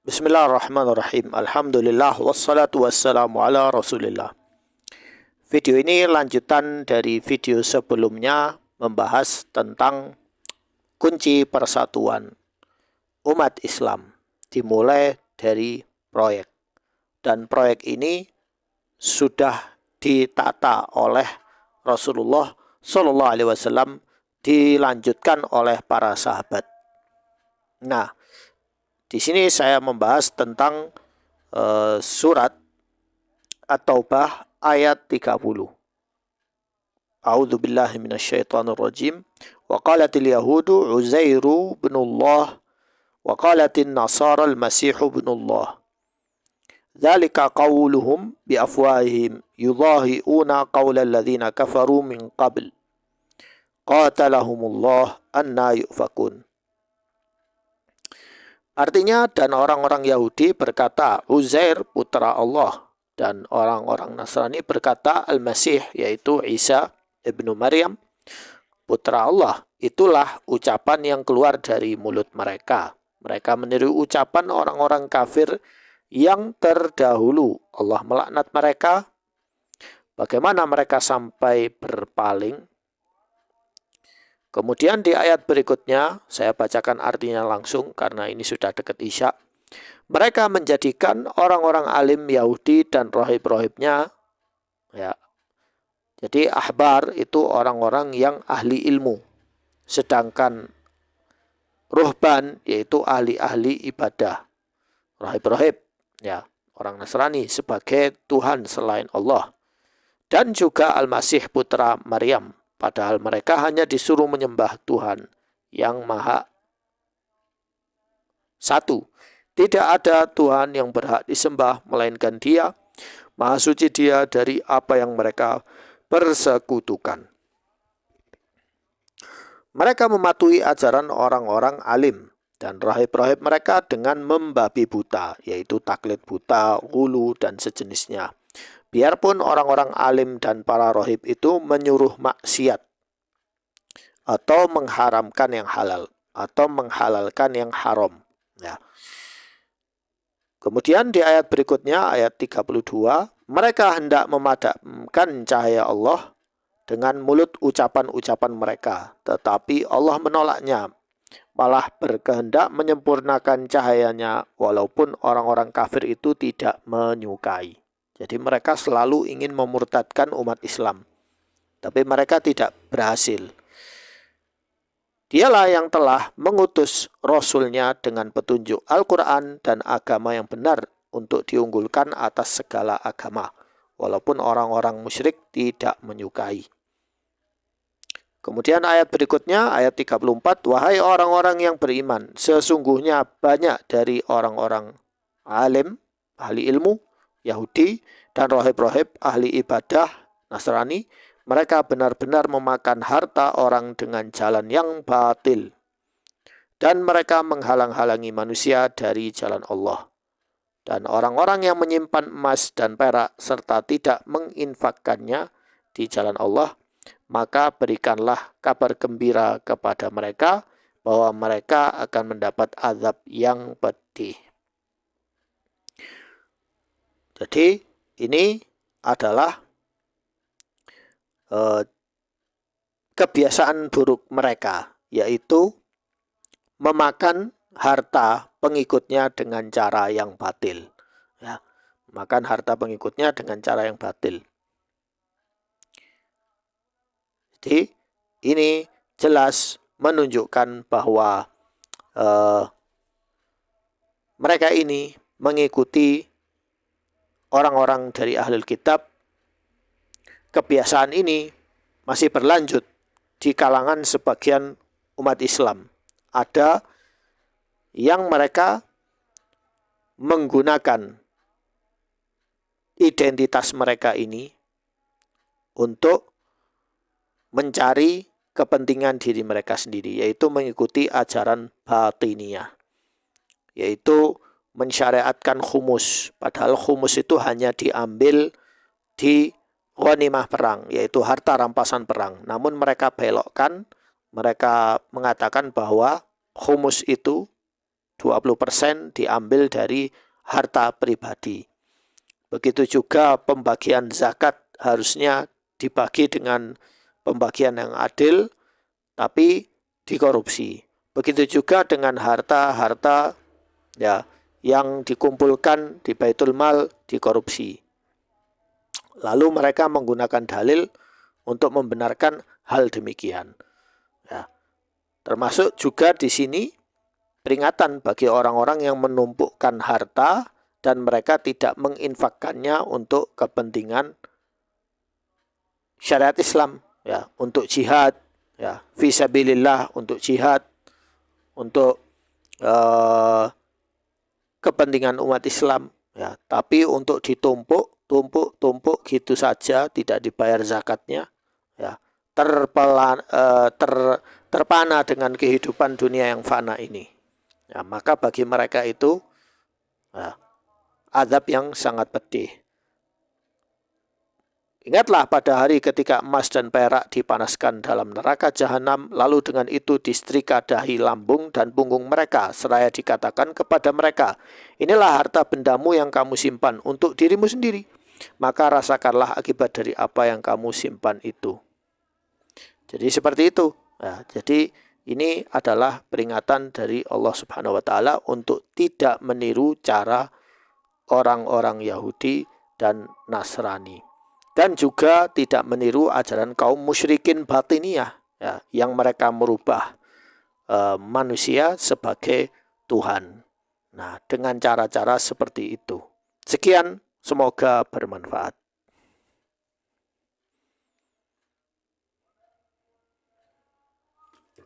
Bismillahirrahmanirrahim. Alhamdulillah wassalatu wassalamu ala Rasulillah. Video ini lanjutan dari video sebelumnya membahas tentang kunci persatuan umat Islam dimulai dari proyek. Dan proyek ini sudah ditata oleh Rasulullah Shallallahu Alaihi Wasallam, dilanjutkan oleh para sahabat. Nah, di sini saya membahas tentang surat At-Taubah ayat 30. A'udzu billahi minasyaitonir rajim. Wa qalatil yahudu Uzairu binullah wa qalatin nasara al-masihu binullah. Dzalika qawluhum bi afwahihim yudhahi'una qawla alladhina kafaru min qabl. Qatalahumullah anna yufakun. Artinya, dan orang-orang Yahudi berkata Uzair putra Allah, dan orang-orang Nasrani berkata Al-Masih, yaitu Isa ibnu Maryam putra Allah. Itulah ucapan yang keluar dari mulut mereka. Mereka meniru ucapan orang-orang kafir yang terdahulu. Allah melaknat mereka. Bagaimana mereka sampai berpaling? Kemudian di ayat berikutnya, saya bacakan artinya langsung karena ini sudah dekat Isya. Mereka menjadikan orang-orang alim Yahudi dan rohib-rohibnya, ya. Jadi ahbar itu orang-orang yang ahli ilmu. Sedangkan ruhban yaitu ahli-ahli ibadah. Rohib-rohib, ya, orang Nasrani sebagai Tuhan selain Allah. Dan juga Al-Masih putra Maryam. Padahal mereka hanya disuruh menyembah Tuhan yang Maha Satu. Tidak ada Tuhan yang berhak disembah melainkan Dia. Maha suci Dia dari apa yang mereka persekutukan. Mereka mematuhi ajaran orang-orang alim dan rahib-rahib mereka dengan membabi buta, yaitu taklid buta, ghulu, dan sejenisnya. Biarpun orang-orang alim dan para rohib itu menyuruh maksiat atau mengharamkan yang halal atau menghalalkan yang haram. Ya. Kemudian di ayat berikutnya, ayat 32, mereka hendak memadamkan cahaya Allah dengan mulut ucapan-ucapan mereka, tetapi Allah menolaknya, malah berkehendak menyempurnakan cahayanya walaupun orang-orang kafir itu tidak menyukai. Jadi mereka selalu ingin memurtadkan umat Islam. Tapi mereka tidak berhasil. Dialah yang telah mengutus Rasulnya dengan petunjuk Al-Quran dan agama yang benar untuk diunggulkan atas segala agama. Walaupun orang-orang musyrik tidak menyukai. Kemudian ayat berikutnya, ayat 34. Wahai orang-orang yang beriman, sesungguhnya banyak dari orang-orang alim, ahli ilmu, Yahudi, dan rohib-rohib ahli ibadah Nasrani, mereka benar-benar memakan harta orang dengan jalan yang batil. Dan mereka menghalang-halangi manusia dari jalan Allah. Dan orang-orang yang menyimpan emas dan perak serta tidak menginfakkannya di jalan Allah, maka berikanlah kabar gembira kepada mereka bahwa mereka akan mendapat azab yang pedih. Jadi ini adalah kebiasaan buruk mereka, yaitu memakan harta pengikutnya dengan cara yang batil. Ya, makan harta pengikutnya dengan cara yang batil. Jadi ini jelas menunjukkan bahwa mereka ini mengikuti orang-orang dari Ahlul Kitab. Kebiasaan ini masih berlanjut di kalangan sebagian umat Islam. Ada yang mereka menggunakan identitas mereka ini untuk mencari kepentingan diri mereka sendiri, yaitu mengikuti ajaran batiniyah, yaitu mensyariatkan khumus, padahal khumus itu hanya diambil di ghanimah perang, yaitu harta rampasan perang. Namun mereka belokkan, mereka mengatakan bahwa khumus itu 20% diambil dari harta pribadi. Begitu juga pembagian zakat harusnya dibagi dengan pembagian yang adil, tapi dikorupsi. Begitu juga dengan harta-harta ya yang dikumpulkan di Baitul Mal dikorupsi. Lalu mereka menggunakan dalil untuk membenarkan hal demikian. Ya. Termasuk juga di sini peringatan bagi orang-orang yang menumpukkan harta dan mereka tidak menginfakkannya untuk kepentingan syariat Islam, ya, untuk jihad, ya, fisabilillah, untuk jihad, untuk kepentingan umat Islam, ya, tapi untuk ditumpuk gitu saja, tidak dibayar zakatnya, ya, terpana dengan kehidupan dunia yang fana ini. Ya, maka bagi mereka itu ya, azab yang sangat pedih. Ingatlah pada hari ketika emas dan perak dipanaskan dalam neraka jahanam, lalu dengan itu disetrika dahi, lambung, dan punggung mereka, seraya dikatakan kepada mereka, inilah harta bendamu yang kamu simpan untuk dirimu sendiri, maka rasakanlah akibat dari apa yang kamu simpan itu. Jadi seperti itu. Nah, jadi ini adalah peringatan dari Allah Subhanahu wa Ta'ala untuk tidak meniru cara orang-orang Yahudi dan Nasrani. Dan juga tidak meniru ajaran kaum musyrikin batiniyah, ya, yang mereka merubah manusia sebagai Tuhan. Nah, dengan cara-cara seperti itu. Sekian, semoga bermanfaat.